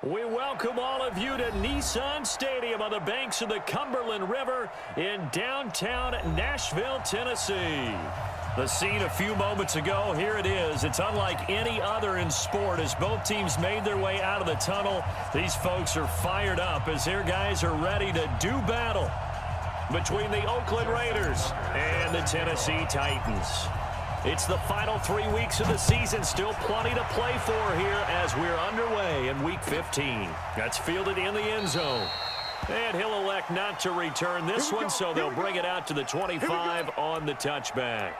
We welcome all of you to Nissan Stadium on the banks of the Cumberland River in downtown Nashville, Tennessee. The scene a few moments ago, here it is. It's unlike any other in sport as both teams made their way out of the tunnel. These folks are fired up as their guys are ready to do battle between the Oakland Raiders and the Tennessee Titans. It's the final 3 weeks of the season. Still plenty to play for here as we're underway in Week 15. That's fielded in the end zone. And he'll elect not to return this one, so they'll bring it out to the 25 on the touchback.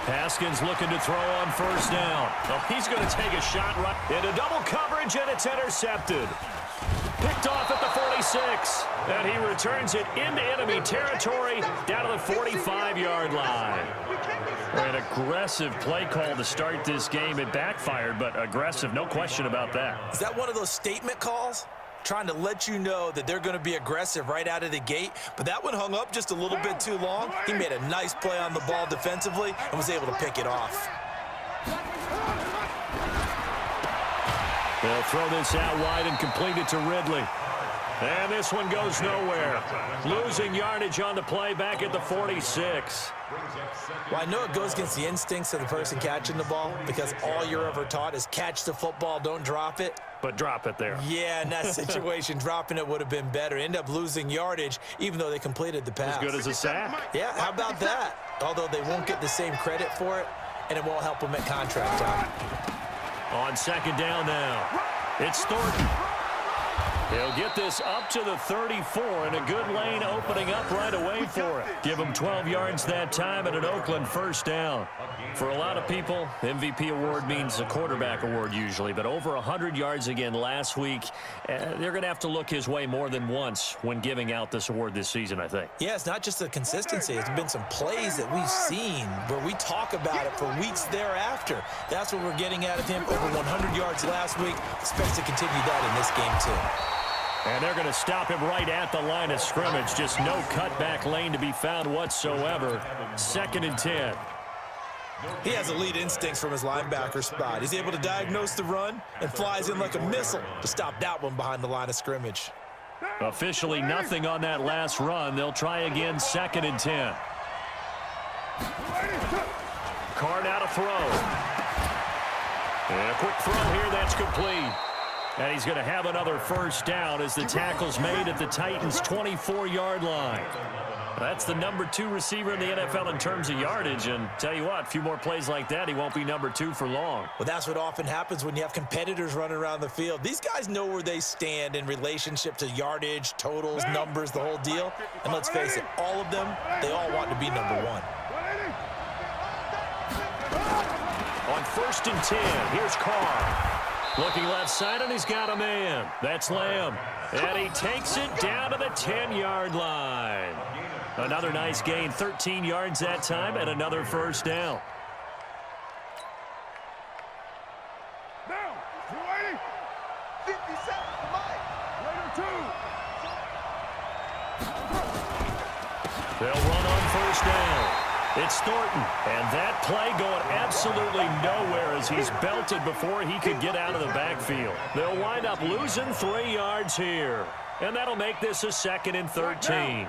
Haskins looking to throw on first down. Oh, he's going to take a shot right into double coverage, and it's intercepted. Picked off at the 46, and he returns it into enemy territory down to the 45-yard line. An aggressive play call to start this game. It backfired, but aggressive, no question about that. Is that one of those statement calls? Trying to let you know that they're going to be aggressive right out of the gate, but that one hung up just a little bit too long. He made a nice play on the ball defensively and was able to pick it off. They'll throw this out wide and complete it to Ridley. And this one goes nowhere. Losing yardage on the play back at the 46. Well, I know it goes against the instincts of the person catching the ball because all you're ever taught is catch the football, don't drop it. But drop it there. Yeah, in that situation, dropping it would have been better. End up losing yardage, even though they completed the pass. As good as a sack. Yeah, how about that? Although they won't get the same credit for it, and it won't help them at contract time. On second down now, it's Thornton. He'll get this up to the 34, and a good lane opening up right away for it. Give him 12 yards that time and an Oakland first down. For a lot of people, MVP award means a quarterback award usually, but over 100 yards again last week. They're going to have to look his way more than once when giving out this award this season, I think. Yeah, it's not just the consistency. It's been some plays that we've seen where we talk about it for weeks thereafter. That's what we're getting out of him. Over 100 yards last week. Expects to continue that in this game, too. And they're going to stop him right at the line of scrimmage. Just no cutback lane to be found whatsoever. 2nd and 10. He has elite instincts from his linebacker spot. He's able to diagnose the run and flies in like a missile to stop that one behind the line of scrimmage. Officially nothing on that last run. They'll try again, 2nd and 10. Card out a throw. And a quick throw here, that's complete. And he's going to have another first down as the tackle's made at the Titans' 24-yard line. That's the number 2 receiver in the NFL in terms of yardage. And tell you what, a few more plays like that, he won't be number 2 for long. Well, that's what often happens when you have competitors running around the field. These guys know where they stand in relationship to yardage, totals, numbers, the whole deal. And let's face it, all of them, they all want to be number 1. On 1st and 10, here's Carr. Looking left side, and he's got a man. That's Lamb. And he takes it down to the 10-yard line. Another nice gain, 13 yards that time, and another first down. Now, 280. 57 to Mike. Raider 2. They'll run on first down. It's Thornton, and that play going absolutely nowhere as he's belted before he could get out of the backfield. They'll wind up losing 3 yards here, and that'll make this a 2nd and 13.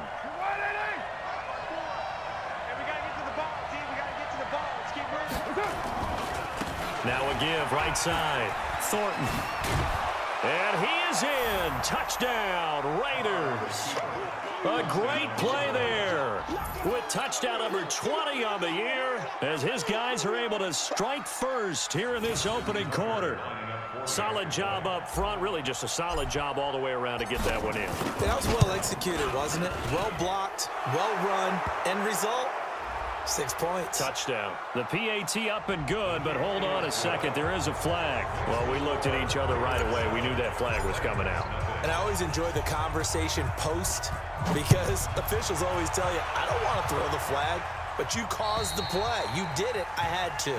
Now a give, right side, Thornton. And he is in. Touchdown, Raiders. A great play there with touchdown number 20 on the year as his guys are able to strike first here in this opening quarter. Solid job up front, really just a solid job all the way around to get that one in. That was well executed, wasn't it? Well blocked, well run, end result, 6 points. Touchdown. The PAT up and good, but hold on a second. There is a flag. Well, we looked at each other right away. We knew that flag was coming out. And I always enjoy the conversation post because officials always tell you, I don't want to throw the flag, but you caused the play. You did it. I had to.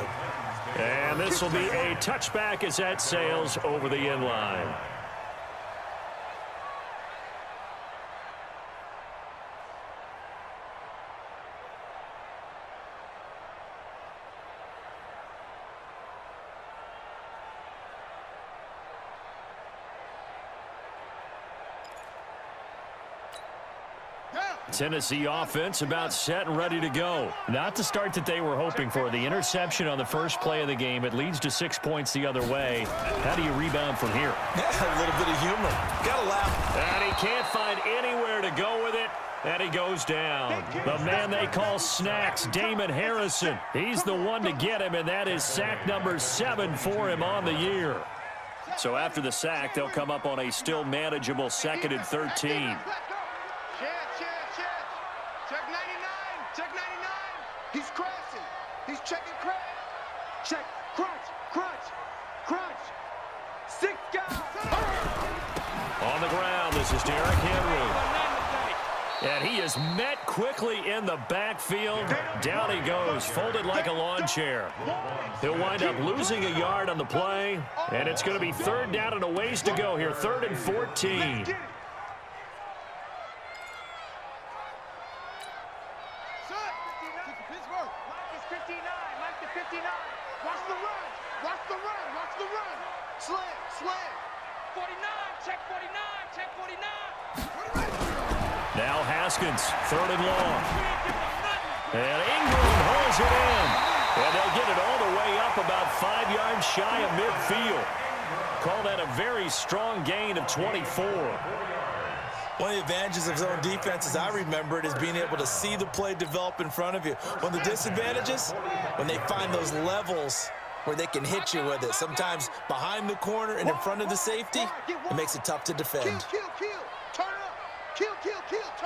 And this will be a touchback as that sails over the end line. Tennessee offense about set and ready to go. Not the start that they were hoping for. The interception on the first play of the game. It leads to 6 points the other way. How do you rebound from here? A little bit of humor. Gotta laugh. And he can't find anywhere to go with it. And he goes down. The man they call Snacks, Damon Harrison. He's the one to get him, and that is sack number 7 for him on the year. So after the sack, they'll come up on a still manageable 2nd and 13. Check 99. Check 99. He's crashing. He's checking crash. Check. Crunch. Crunch. Crunch. 6 guys. On the ground, this is Derrick Henry. And he is met quickly in the backfield. Down he goes, folded like a lawn chair. He'll wind up losing a yard on the play. And it's going to be 3rd down and a ways to go here. 3rd and 14. Now Haskins, 3rd and long. And Ingram holds it in. And they'll get it all the way up about 5 yards shy of midfield. Call that a very strong gain of 24. One of the advantages of zone defense, as I remember it, is being able to see the play develop in front of you. One of the disadvantages, when they find those levels where they can hit you with it. Sometimes behind the corner and in front of the safety, it makes it tough to defend. Kill. Turn up. Kill. Turn up.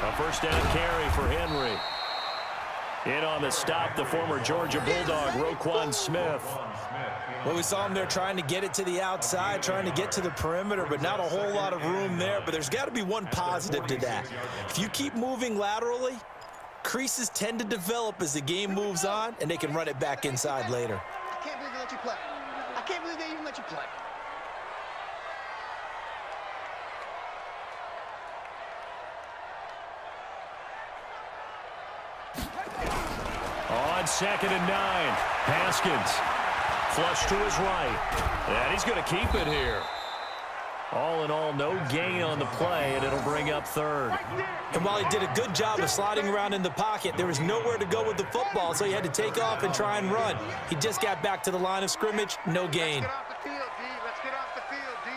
A first down carry for Henry. In on the stop, the former Georgia Bulldog, Roquan Smith. Well, we saw him there trying to get it to the outside, trying to get to the perimeter, but not a whole lot of room there. But there's got to be one positive to that. If you keep moving laterally, creases tend to develop as the game moves on, and they can run it back inside later. I can't believe they let you play. I can't believe they even let you play. On 2nd and 9, Haskins flush to his right. And he's going to keep it here. All in all, no gain on the play, and it'll bring up 3rd. And while he did a good job of sliding around in the pocket, there was nowhere to go with the football, so he had to take off and try and run. He just got back to the line of scrimmage, no gain. Let's get off the field, D. Let's get off the field, D.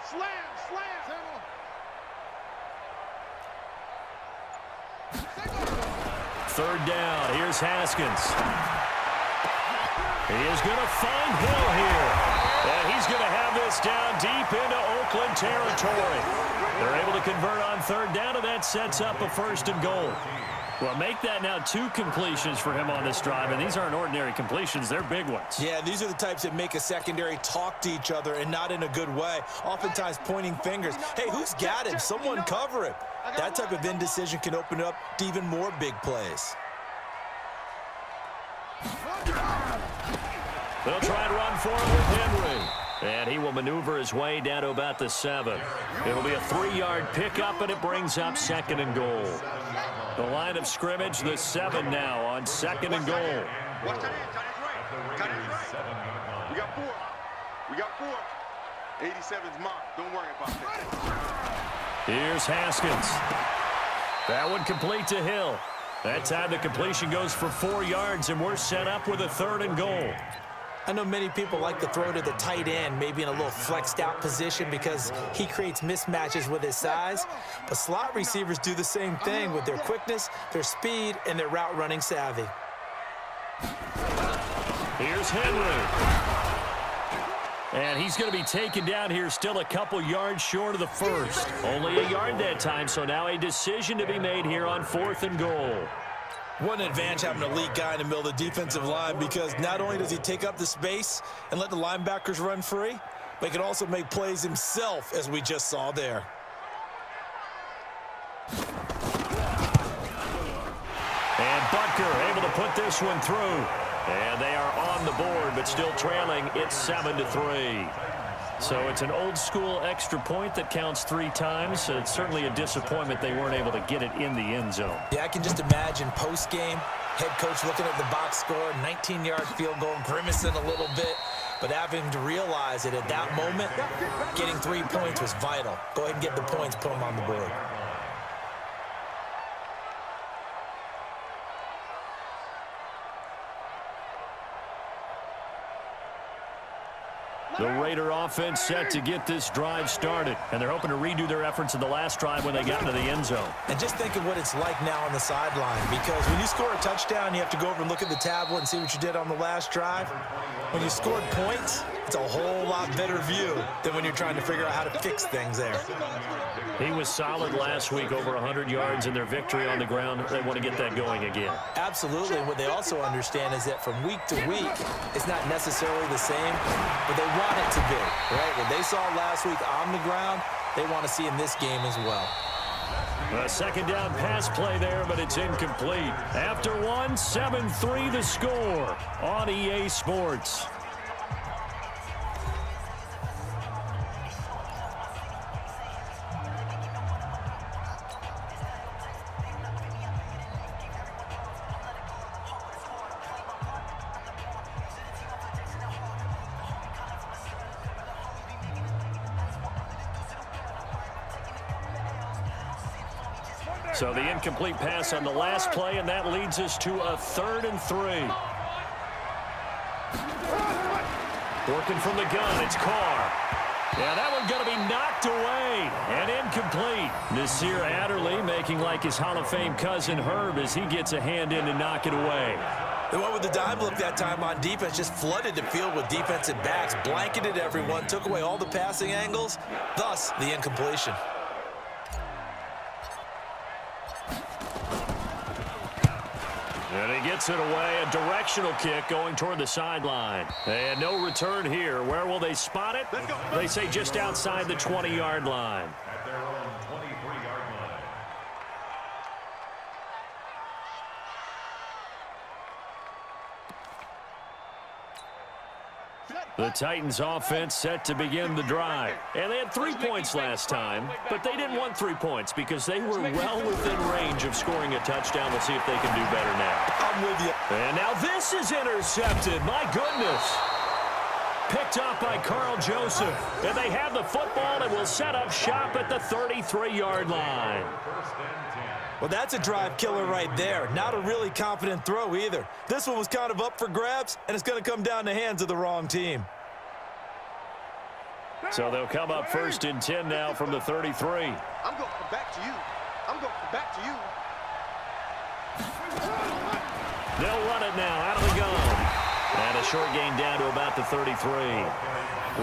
Slam. 3rd down. Here's Haskins. He is going to find Hill here. And he's going to have this down deep into Oakland territory. They're able to convert on 3rd down, and that sets up a 1st and goal. Well, make that now 2 completions for him on this drive, and these aren't ordinary completions. They're big ones. Yeah, these are the types that make a secondary talk to each other and not in a good way, oftentimes pointing fingers. Hey, who's got him? Someone cover him. That type of indecision can open up to even more big plays. They'll try and run forward with Henry. And he will maneuver his way down to about the 7. It'll be a 3-yard pickup, and it brings up 2nd and goal. The line of scrimmage, the 7 now on 2nd and goal. Watch that in. Tight end's right. We got 4. 87's mine. Don't worry about that. Here's Haskins. That one complete to Hill. That time the completion goes for 4 yards, and we're set up with a 3rd and goal. I know many people like to throw to the tight end, maybe in a little flexed out position because he creates mismatches with his size. But slot receivers do the same thing with their quickness, their speed, and their route running savvy. Here's Henry. And he's going to be taken down here still a couple yards short of the 1st. Only a yard that time, so now a decision to be made here on 4th and goal. What an advantage having an elite guy in the middle of the defensive line, because not only does he take up the space and let the linebackers run free, but he can also make plays himself, as we just saw there. And Butker able to put this one through. And they are on the board, but still trailing. It's 7-3. So it's an old-school extra point that counts 3 times. So it's certainly a disappointment they weren't able to get it in the end zone. Yeah, I can just imagine post-game, head coach looking at the box score, 19-yard field goal, grimacing a little bit, but having to realize that at that moment, getting 3 points was vital. Go ahead and get the points, put them on the board. The Raider offense set to get this drive started, and they're hoping to redo their efforts in the last drive when they got into the end zone. And just think of what it's like now on the sideline, because when you score a touchdown, you have to go over and look at the tablet and see what you did on the last drive. When you scored points, it's a whole lot better view than when you're trying to figure out how to fix things there. He was solid last week, over 100 yards in their victory on the ground. They want to get that going again. Absolutely, and what they also understand is that from week to week, it's not necessarily the same, but they want it to be, right? What they saw last week on the ground, they want to see in this game as well. A second down pass play there, but it's incomplete. After one, 7-3 the score on EA Sports. So the incomplete pass on the last play, and that leads us to a 3rd and 3. Working from the gun, it's Carr. Yeah, that one's going to be knocked away and incomplete. Nasir Adderley making like his Hall of Fame cousin Herb as he gets a hand in to knock it away. They went with the dime look that time on defense, just flooded the field with defensive backs, blanketed everyone, took away all the passing angles, thus the incompletion. And he gets it away, a directional kick going toward the sideline. And no return here. Where will they spot it? They say just outside the 20-yard line. At their own 23-yard line. The Titans offense set to begin the drive. And they had 3 points last time, but they didn't want 3 points because they were well within range of scoring a touchdown. We'll see if they can do better now. I'm with you. And now this is intercepted. My goodness. Picked off by Carl Joseph. And they have the football and will set up shop at the 33-yard line. Well, that's a drive killer right there. Not a really confident throw either. This one was kind of up for grabs, and it's going to come down in the hands of the wrong team. So they'll come up 1st and 10 now from the 33. I'm going back to you. I'm going back to you. They'll run it now out of the gun. And a short gain down to about the 33.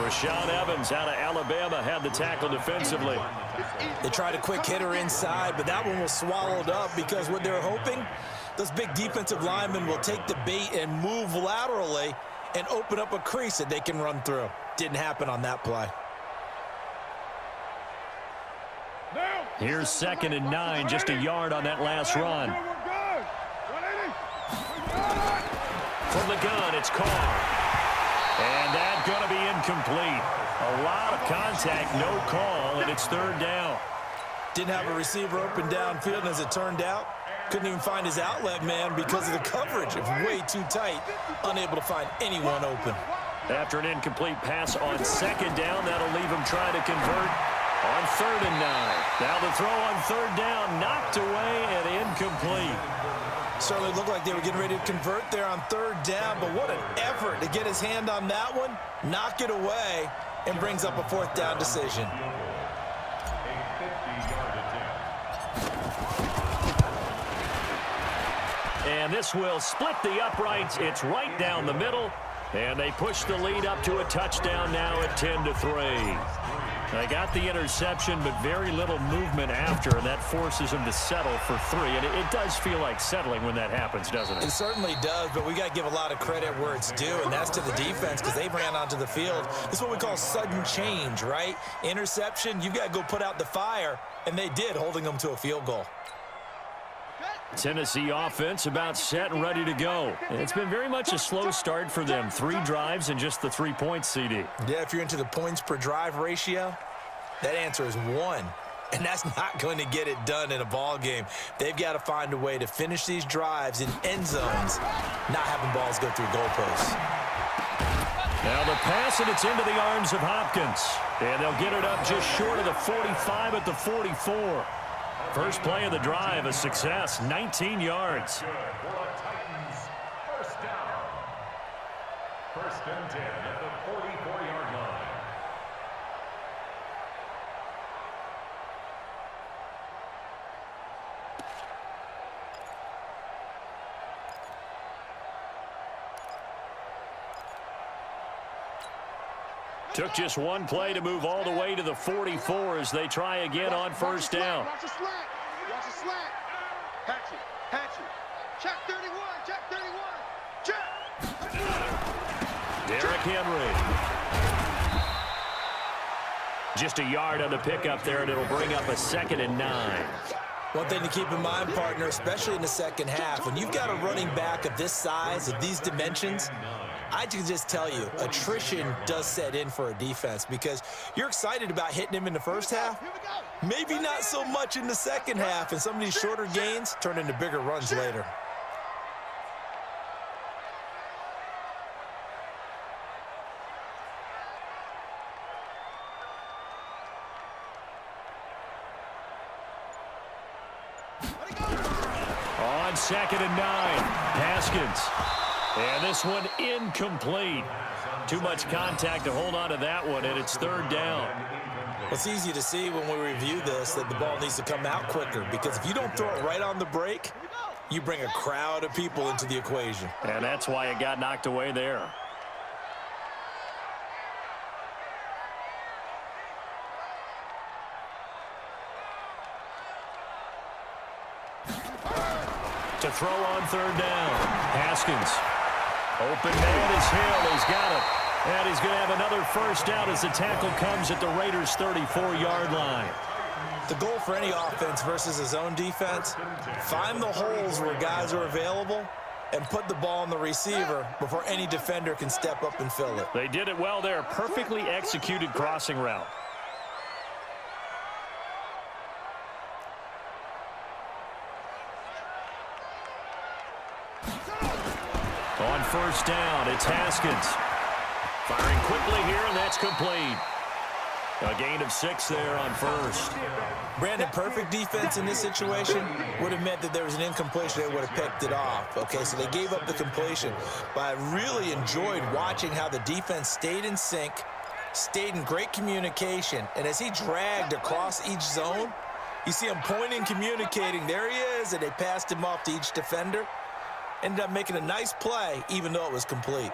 Rashaan Evans out of Alabama had the tackle defensively. They tried a quick hitter inside, but that one was swallowed up because what they're hoping, those big defensive linemen will take the bait and move laterally and open up a crease that they can run through. Didn't happen on that play. Here's 2nd and 9, just a yard on that last run. From the gun, it's Carr. And that's going to be incomplete. A lot of contact, no call, and it's 3rd down. Didn't have a receiver open downfield, and as it turned out, couldn't even find his outlet man because of the coverage. It was way too tight, unable to find anyone open. After an incomplete pass on 2nd down, that'll leave him trying to convert on 3rd and 9. Now the throw on 3rd down, knocked away and incomplete. Certainly looked like they were getting ready to convert there on 3rd down, but what an effort to get his hand on that one, knock it away, and brings up a 4th down decision. And this will split the uprights. It's right down the middle. And they push the lead up to a touchdown now at 10-3. They got the interception, but very little movement after, and that forces them to settle for 3. And it does feel like settling when that happens, doesn't it? It certainly does, but we got to give a lot of credit where it's due, and that's to the defense because they ran onto the field. This is what we call sudden change, right? Interception, you got to go put out the fire, and they did, holding them to a field goal. Tennessee offense about set and ready to go. It's been very much a slow start for them. 3 drives and just the 3 points, CD. Yeah, if you're into the points per drive ratio, that answer is 1. And that's not going to get it done in a ball game. They've got to find a way to finish these drives in end zones, not having balls go through goalposts. Now the pass, and it's into the arms of Hopkins. And they'll get it up just short of the 45 at the 44. First play of the drive, a success, 19 yards. Good for the Titans. First down. First and 10 at the 44-yard line. Took just one play to move all the way to the 44 as they try again on first down. Watch the slant. Watch the slant. Hatch it. Hatch it. Check 31. Check 31. Check. Derrick Henry. Just a yard on the pickup there, and it'll bring up a 2nd and 9. One thing to keep in mind, partner, especially in the second half, when you've got a running back of this size, of these dimensions, I can just tell you, attrition does set in for a defense because you're excited about hitting him in the first half, maybe not so much in the second half, and some of these shorter gains turn into bigger runs later. On 2nd and 9, Haskins. And this one incomplete. Too much contact to hold on to that one, and it's 3rd down. It's easy to see when we review this that the ball needs to come out quicker because if you don't throw it right on the break, you bring a crowd of people into the equation. And that's why it got knocked away there. To throw on 3rd down, Haskins. Open man is Hill. He's got it. And he's going to have another first down as the tackle comes at the Raiders' 34-yard line. The goal for any offense versus his own defense, find the holes where guys are available and put the ball on the receiver before any defender can step up and fill it. They did it well there. Perfectly executed crossing route. On first down, it's Haskins. Firing quickly here, and that's complete. A gain of 6 there on first. Brandon, perfect defense in this situation would have meant that there was an incompletion. They would have picked it off. Okay, so they gave up the completion. But I really enjoyed watching how the defense stayed in sync, stayed in great communication, and as he dragged across each zone, you see him pointing, communicating. There he is, and they passed him off to each defender. Ended up making a nice play, even though it was complete.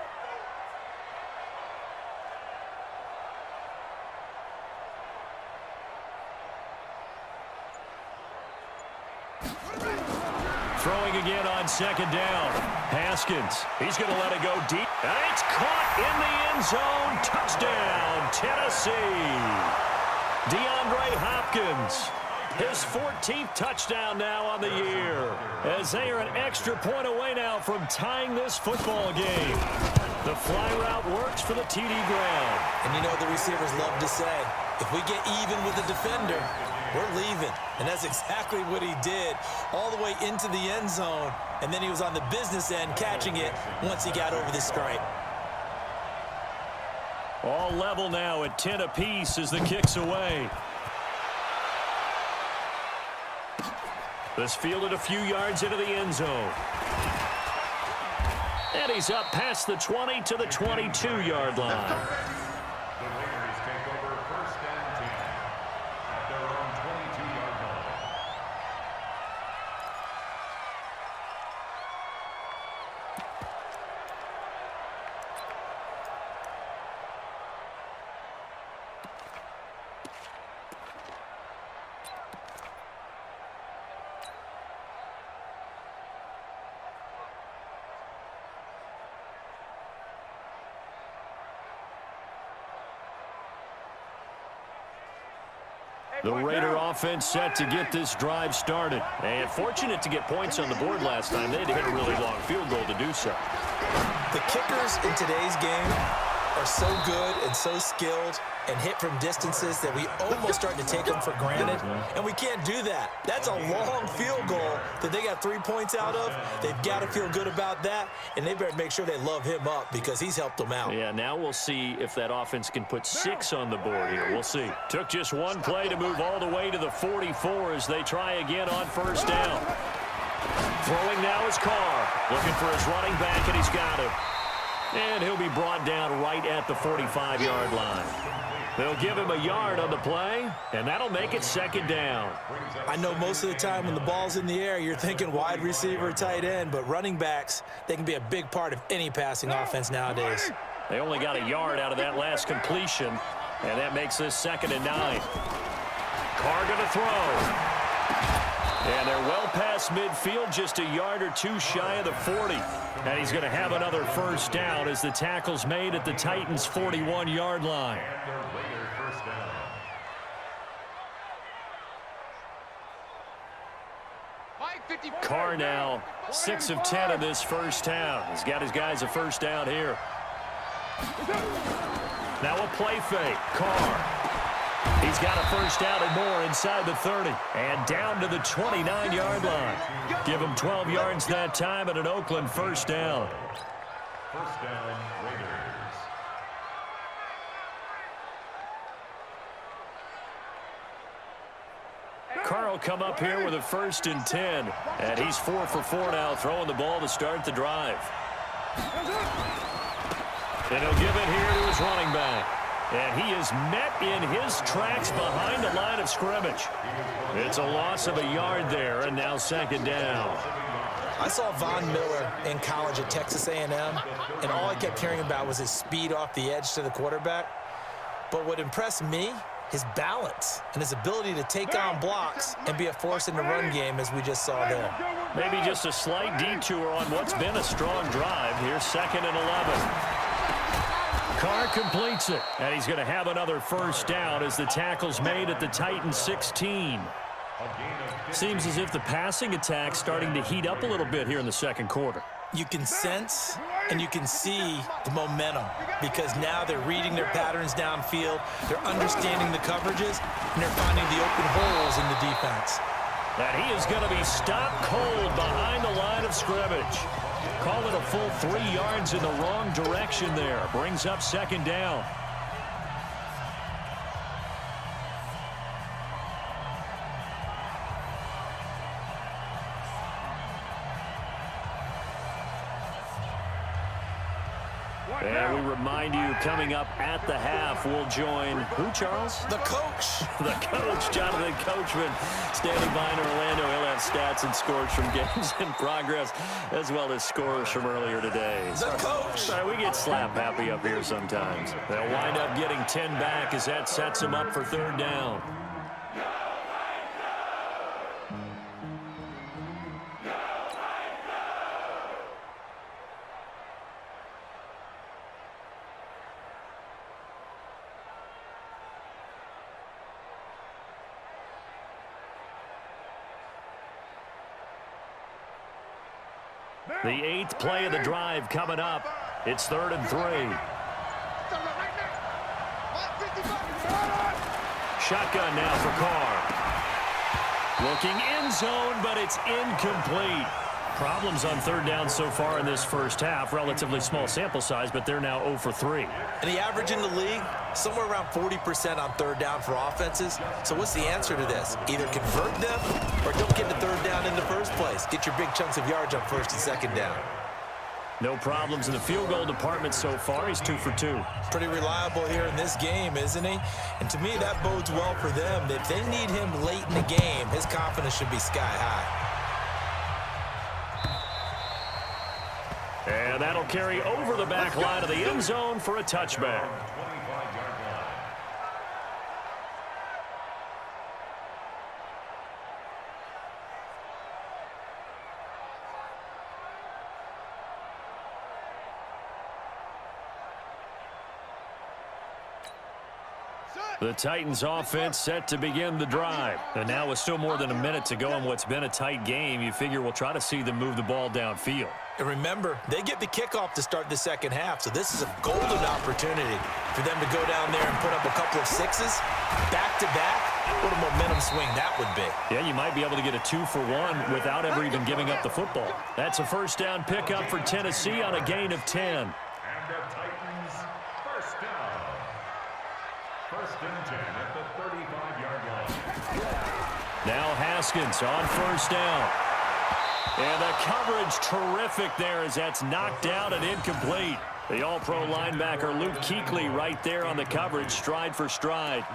Throwing again on 2nd down. Haskins. He's going to let it go deep. And it's caught in the end zone. Touchdown, Tennessee. DeAndre Hopkins. His 14th touchdown now on the year, as they are an extra point away now from tying this football game. The fly route works for the TD ground. And you know the receivers love to say, if we get even with the defender, we're leaving. And that's exactly what he did, all the way into the end zone. And then he was on the business end catching it once he got over the stripe. All level now at 10 apiece as the kick's away. This fielded a few yards into the end zone. And he's up past the 20 to the 22-yard line. The Raiders take over first and 10 at their own 22-yard line. The Raider offense set to get this drive started. And fortunate to get points on the board last time. They had to hit a really long field goal to do so. The kickers in today's game are so good and so skilled and hit from distances that we almost start to take them for granted, and we can't do that. That's a long field goal that they got 3 points out of. They've got to feel good about that, and they better make sure they love him up because he's helped them out. Yeah, now we'll see if that offense can put 6 on the board here. We'll see. Took just one play to move all the way to the 44 as they try again on first down. Throwing now is Carr, looking for his running back, and he's got him. And he'll be brought down right at the 45-yard line. They'll give him a yard on the play, and that'll make it second down. I know most of the time when the ball's in the air, you're thinking wide receiver, tight end, but running backs, they can be a big part of any passing offense nowadays. They only got a yard out of that last completion, and that makes this 2nd and 9. Carr going to throw. And they're well past midfield, just a yard or two shy of the 40. And he's going to have another first down as the tackle's made at the Titans' 41-yard line. Carr now 6 of 10 in this first half. He's got his guys a first down here. Now a play fake. Carr. He's got a first down and more inside the 30. And down to the 29-yard line. Give him 12 yards that time and an Oakland first down. First down, Raiders. Carr will come up here with a 1st and 10. And he's 4 for 4 now, throwing the ball to start the drive. And he'll give it here to his running back. And he is met in his tracks behind the line of scrimmage. It's a loss of a yard there, and now 2nd down. I saw Von Miller in college at Texas A&M, and all I kept hearing about was his speed off the edge to the quarterback. But what impressed me, his balance and his ability to take on blocks and be a force in the run game, as we just saw there. Maybe just a slight detour on what's been a strong drive. Here's 2nd and 11. Carr completes it, and he's going to have another first down as the tackle's made at the Titans' 16. Seems as if the passing attack's starting to heat up a little bit here in the second quarter. You can sense and you can see the momentum because now they're reading their patterns downfield, they're understanding the coverages, and they're finding the open holes in the defense. And he is going to be stopped cold behind the line of scrimmage. Call it a full 3 yards in the wrong direction there. Brings up 2nd down. And we remind you, coming up at the half, we'll join who, Charles? The coach. The coach, Jonathan Coachman, standing by in Orlando. He'll have stats and scores from games in progress, as well as scores from earlier today. The coach. Sorry, we get slap happy up here sometimes. They'll wind up getting 10 back as that sets them up for 3rd down. The 8th play of the drive coming up. It's 3rd and 3. Shotgun now for Carr. Looking end zone, but it's incomplete. Problems on 3rd down so far in this first half. Relatively small sample size, but they're now 0 for 3. And the average in the league, somewhere around 40% on 3rd down for offenses. So what's the answer to this? Either convert them or don't get the 3rd down in the first place. Get your big chunks of yards on 1st and 2nd down. No problems in the field goal department so far. He's 2 for 2. Pretty reliable here in this game, isn't he? And to me, that bodes well for them. If they need him late in the game, his confidence should be sky high. And that'll carry over the back line of the end zone for a touchback. The Titans offense set to begin the drive. And now with still more than a minute to go in what's been a tight game, you figure we'll try to see them move the ball downfield. And remember, they get the kickoff to start the second half, so this is a golden opportunity for them to go down there and put up a couple of sixes back-to-back. What a momentum swing that would be. Yeah, you might be able to get a 2-for-1 without ever even giving up the football. That's a first down pickup for Tennessee on a gain of 10. And the Titans first down. First and 10 at the 35-yard line. Now Haskins on first down. And the coverage terrific there as that's knocked out and incomplete. The all-pro linebacker Luke Kuechly right there on the coverage, stride for stride.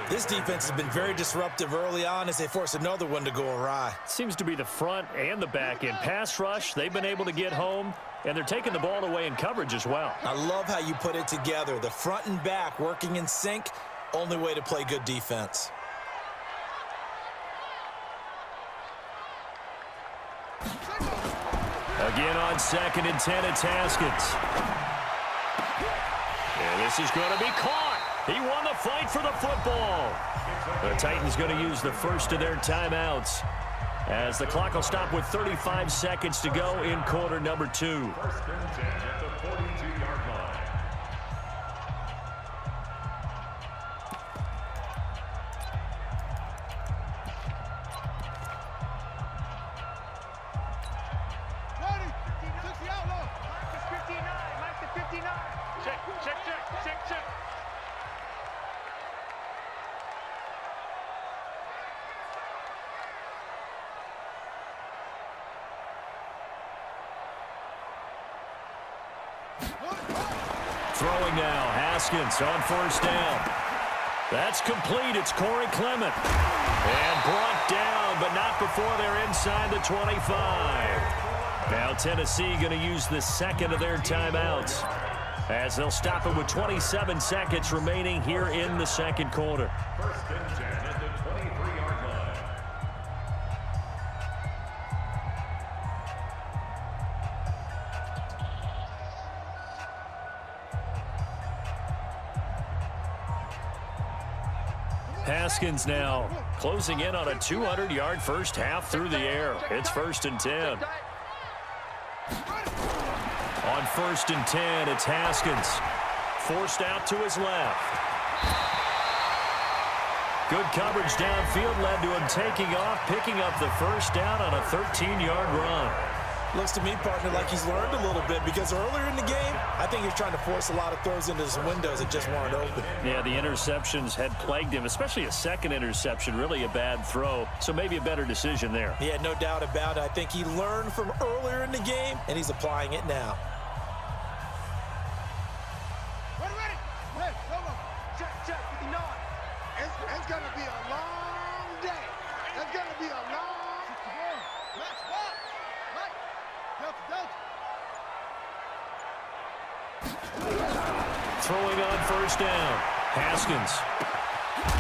This defense has been very disruptive early on as they force another one to go awry. Seems to be the front and the back end. Pass rush, they've been able to get home, and they're taking the ball away in coverage as well. I love how you put it together. The front and back working in sync, only way to play good defense. Again on second and 10, it's Haskins. And this is going to be caught. He won the fight for the football. The Titans going to use the first of their timeouts as the clock will stop with 35 seconds to go in quarter number 2. First and 10 at the 42-yard line. Throwing now, Haskins on first down. That's complete. It's Corey Clement. And brought down, but not before they're inside the 25. Now Tennessee going to use the second of their timeouts as they'll stop it with 27 seconds remaining here in the second quarter. First and 10 at the 23-yard line. Haskins now closing in on a 200-yard first half through the air. It's first and 10. On first and 10, it's Haskins. Forced out to his left. Good coverage downfield led to him taking off, picking up the first down on a 13-yard run. Looks to me, partner, like he's learned a little bit because earlier in the game, I think he was trying to force a lot of throws into his windows that just weren't open. Yeah, the interceptions had plagued him, especially a second interception, really a bad throw. So maybe a better decision there. Yeah, no doubt about it. I think he learned from earlier in the game, and he's applying it now. Ready. Hey, come on. Check, 59. It's going to be a long day. It's going to be a long day. Let's walk. Throwing on first down. Haskins.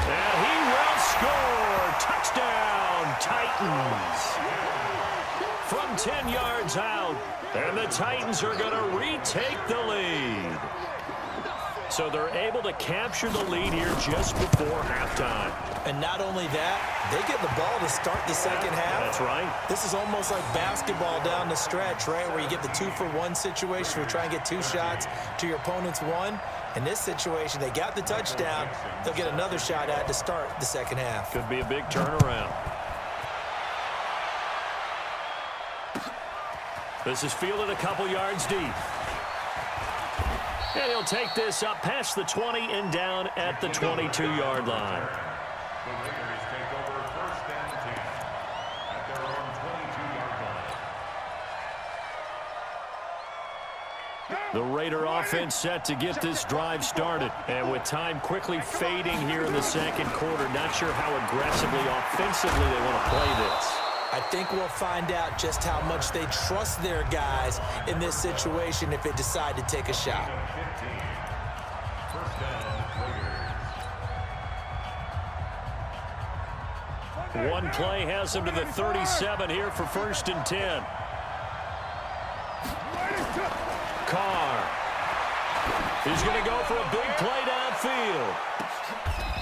And he will score. Touchdown, Titans. From 10 yards out. And the Titans are going to retake the lead. So they're able to capture the lead here just before halftime. And not only that, they get the ball to start the second half. That's right. This is almost like basketball down the stretch, right, where you get the 2-for-1 situation where you try and get 2 shots to your opponent's 1. In this situation, they got the touchdown. They'll get another shot at to start the second half. Could be a big turnaround. This is fielded a couple yards deep. And he'll take this up past the 20 and down at the 22-yard line. The Raiders take over first and 10 at their own 22-yard line. The Raider offense set to get this drive started. And with time quickly fading here in the second quarter, not sure how aggressively, offensively they want to play this. I think we'll find out just how much they trust their guys in this situation if they decide to take a shot. 15. First down, Raiders. One play has him to the 37 here for first and 10. Carr. He's going to go for a big play downfield.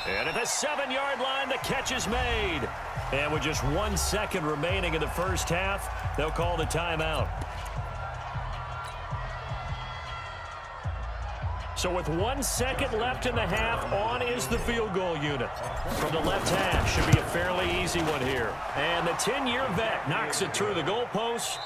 And at the 7-yard line, the catch is made. And with just 1 second remaining in the first half, they'll call the timeout. So with 1 second left in the half, on is the field goal unit. From the left half, should be a fairly easy one here. And the 10-year vet knocks it through the goalpost.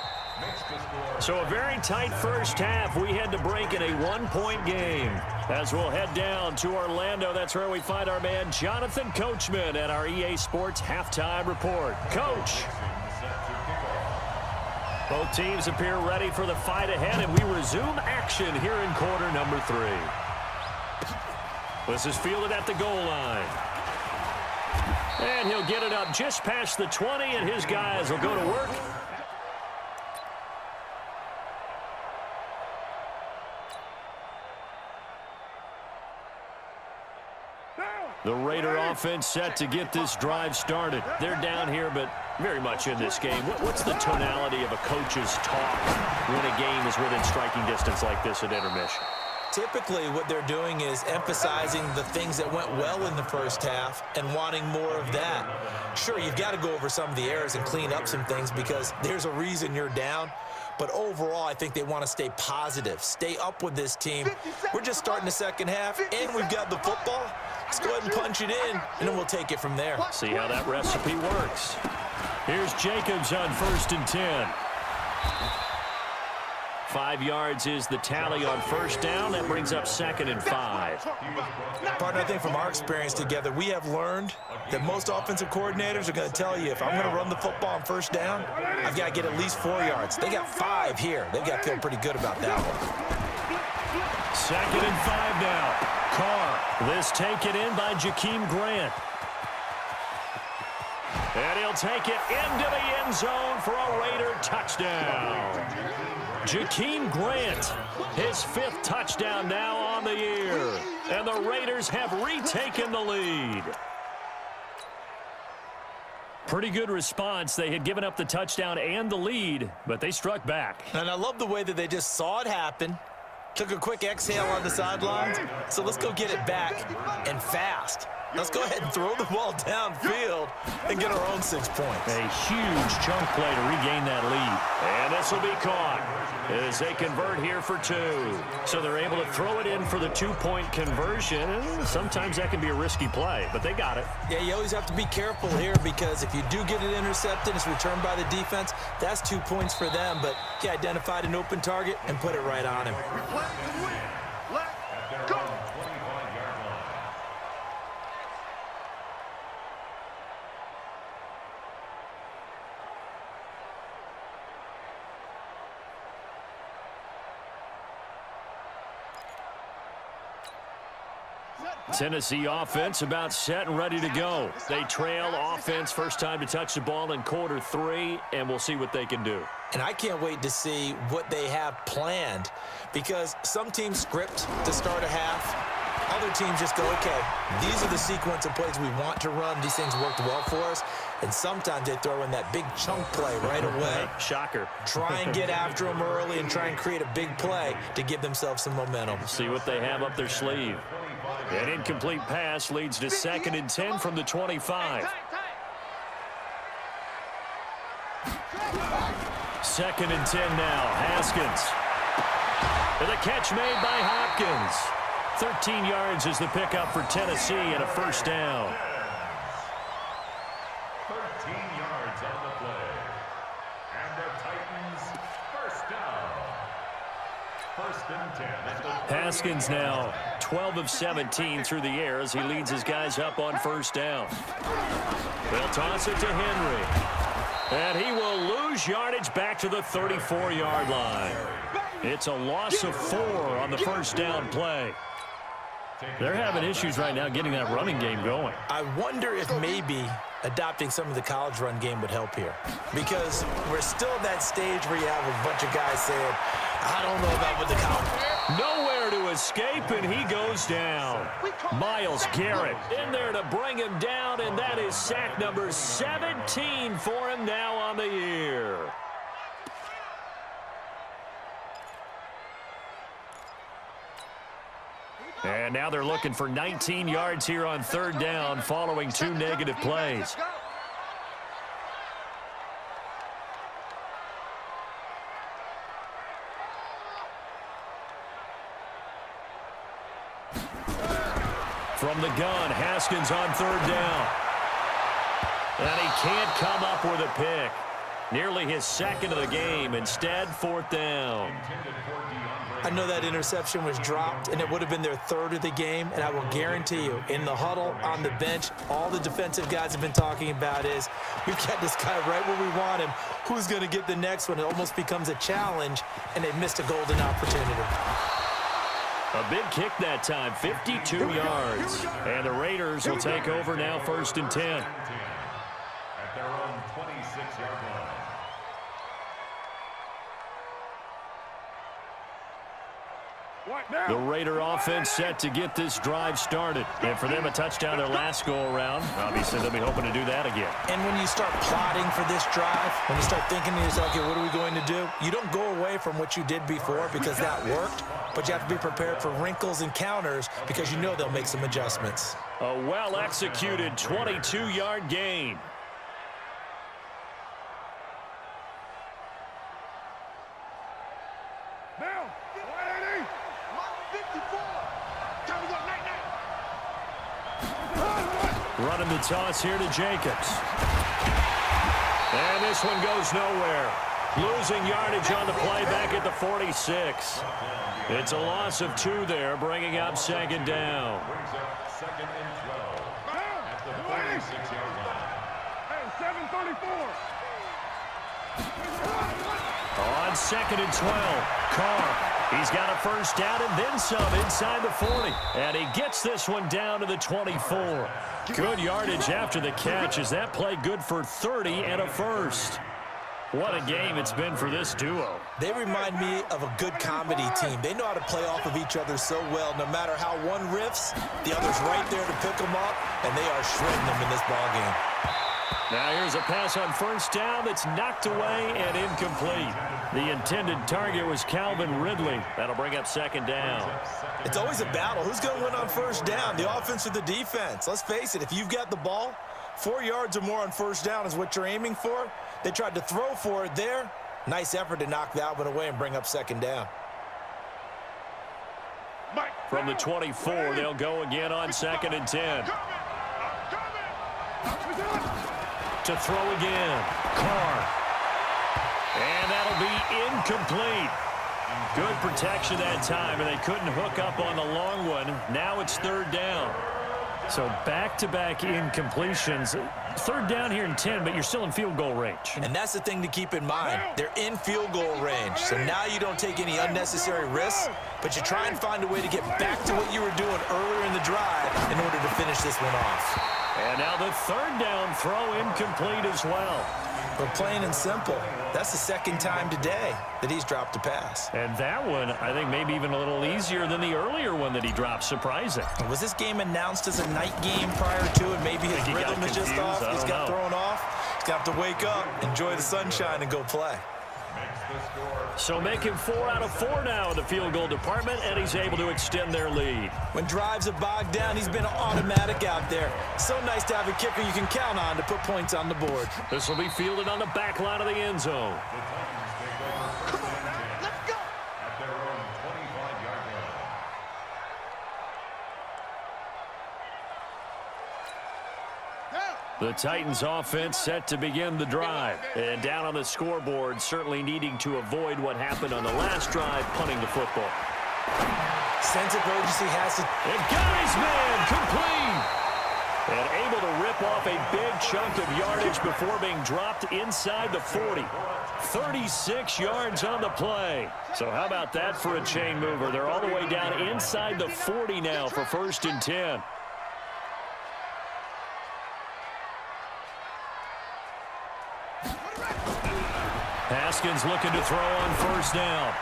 So a very tight first half. We head to break in a 1-point game. As we'll head down to Orlando, that's where we find our man Jonathan Coachman at our EA Sports Halftime Report. Coach. Both teams appear ready for the fight ahead, and we resume action here in quarter number 3. This is fielded at the goal line. And he'll get it up just past the 20, and his guys will go to work. The Raider offense set to get this drive started. They're down here, but very much in this game. What's the tonality of a coach's talk when a game is within striking distance like this at intermission? Typically, what they're doing is emphasizing the things that went well in the first half and wanting more of that. Sure, you've got to go over some of the errors and clean up some things because there's a reason you're down. But overall, I think they want to stay positive, stay up with this team. We're just starting the second half, and we've got the football. Let's go ahead and punch it in, and then we'll take it from there. See how that recipe works. Here's Jacobs on 1st and 10. 5 yards is the tally on first down. That brings up 2nd and 5. Partner, I think from our experience together, we have learned that most offensive coordinators are going to tell you, if I'm going to run the football on first down, I've got to get at least 4 yards. They got 5 here. They've got to feel pretty good about that one. 2nd and 5 now. Carr, this taken in by Jakeem Grant. And he'll take it into the end zone for a Raider touchdown. Jakeem Grant, his 5th touchdown now on the year. And the Raiders have retaken the lead. Pretty good response. They had given up the touchdown and the lead, but they struck back. And I love the way that they just saw it happen. Took a quick exhale on the sidelines. So let's go get it back and fast. Let's go ahead and throw the ball downfield and get our own 6 points. A huge chunk play to regain that lead. And this will be caught as they convert here for 2. So they're able to throw it in for the 2-point conversion. And sometimes that can be a risky play, but they got it. Yeah, you always have to be careful here because if you do get it intercepted, it's returned by the defense, that's 2 points for them. But he identified an open target and put it right on him. Let's go. Tennessee offense about set and ready to go. They trail offense first time to touch the ball in quarter 3, and we'll see what they can do. And I can't wait to see what they have planned because some teams script to start a half. Other teams just go, okay, these are the sequence of plays we want to run. These things worked well for us. And sometimes they throw in that big chunk play right away. Shocker. Try and get after them early and try and create a big play to give themselves some momentum. See what they have up their sleeve. An incomplete pass leads to 2nd and 10 from the 25. 2nd and 10 now. Haskins. And the catch made by Hopkins. 13 yards is the pickup for Tennessee and a first down. 13 yards on the play. And the Titans first down. 1st and 10 at the Haskins now 12 of 17 through the air as he leads his guys up on first down. They'll toss it to Henry. And he will lose yardage back to the 34-yard line. It's a loss of 4 on the first down play. They're having issues right now getting that running game going. I wonder if maybe adopting some of the college run game would help here. Because we're still at that stage where you have a bunch of guys saying, I don't know about with the college. Nowhere to escape, and he goes down. Myles Garrett in there to bring him down, and that is sack number 17 for him now on the year. And now they're looking for 19 yards here on third down following 2 negative plays. From the gun, Haskins on third down. And he can't come up with a pick. Nearly his second of the game. Instead, fourth down. I know that interception was dropped, and it would have been their third of the game, and I will guarantee you, in the huddle, on the bench, all the defensive guys have been talking about is, we've got this guy right where we want him. Who's going to get the next one? It almost becomes a challenge, and they missed a golden opportunity. A big kick that time, 52 yards. And the Raiders will take over now, 1st and 10. At their own 26-yard line. The Raider offense set to get this drive started. And for them, a touchdown their last go-around. Obviously, they'll be hoping to do that again. And when you start plotting for this drive, when you start thinking to yourself, okay, what are we going to do? You don't go away from what you did before because that worked, but you have to be prepared for wrinkles and counters because you know they'll make some adjustments. A well-executed 22-yard gain. Running the toss here to Jacobs. And this one goes nowhere. Losing yardage on the play back at the 46. It's a loss of 2 there, bringing up 2nd down. Brings up 2nd and 12 at the 46-yard line. Hey, 734. On 2nd and 12, Carr. He's got a first down and then some inside the 40. And he gets this one down to the 24. Good yardage after the catch as that play good for 30 and a first. What a game it's been for this duo. They remind me of a good comedy team. They know how to play off of each other so well. No matter how one riffs, the other's right there to pick them up, and they are shredding them in this ballgame. Now here's a pass on first down that's knocked away and incomplete. The intended target was Calvin Ridley. That'll bring up 2nd down. It's always a battle. Who's going to win on first down, the offense or the defense? Let's face it, if you've got the ball, 4 yards or more on first down is what you're aiming for. They tried to throw for it there. Nice effort to knock that one away and bring up 2nd down. From the 24, they'll go again on 2nd and 10. To throw again. Carr. And that'll be incomplete. Good protection that time, and they couldn't hook up on the long one. Now it's 3rd down. So back-to-back incompletions. 3rd down here in 10, but you're still in field goal range. And that's the thing to keep in mind. They're in field goal range. So now you don't take any unnecessary risks, but you try and find a way to get back to what you were doing earlier in the drive in order to finish this one off. And now the 3rd down throw incomplete as well. But plain and simple, that's the 2nd time today that he's dropped a pass. And that one, I think, maybe even a little easier than the earlier one that he dropped. Surprising. Was this game announced as a night game prior to it? Maybe his rhythm is just off. He's got thrown off. He's got to wake up, enjoy the sunshine, and go play. So making 4 out of 4 now in the field goal department, and he's able to extend their lead. When drives are bogged down, he's been automatic out there. So nice to have a kicker you can count on to put points on the board. This will be fielded on the back line of the end zone. Come on now, let's go. At their own 25-yard line. The Titans offense set to begin the drive. And down on the scoreboard, certainly needing to avoid what happened on the last drive, punting the football. Sense of urgency has to... And got his man complete. And able to rip off a big chunk of yardage before being dropped inside the 40. 36 yards on the play. So how about that for a chain mover? They're all the way down inside the 40 now for 1st and 10. Haskins looking to throw on first down.